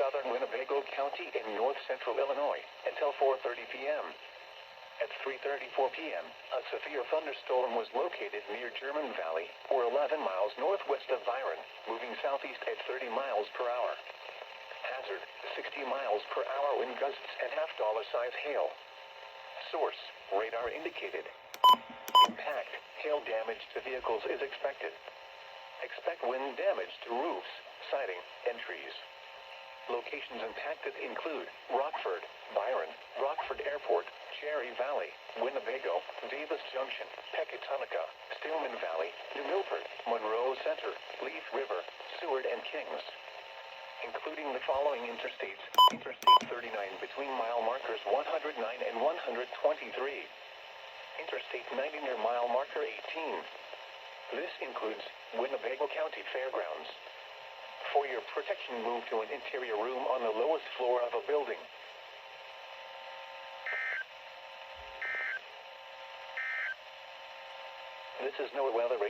southern Winnebago County in north-central Illinois until 4:30 p.m. At 3:34 p.m., a severe thunderstorm was located near German Valley, or 11 miles northwest of Byron, moving southeast at 30 miles per hour. Hazard, 60 miles per hour wind gusts and half-dollar-size hail. Source, radar indicated. Impact, hail damage to vehicles is expected. Expect wind damage to roofs, siding, and trees. Locations impacted include Rockford, Byron, Rockford Airport, Cherry Valley, Winnebago, Davis Junction, Pecatonica, Stillman Valley, New Milford, Monroe Center, Leaf River, Seward, and Kings. Including the following interstates: Interstate 39 between mile markers 109 and 123. Interstate 90 near mile marker 18. This includes Winnebago County Fairgrounds. For your protection, move to an interior room on the lowest floor of a building. This is NOAA weather.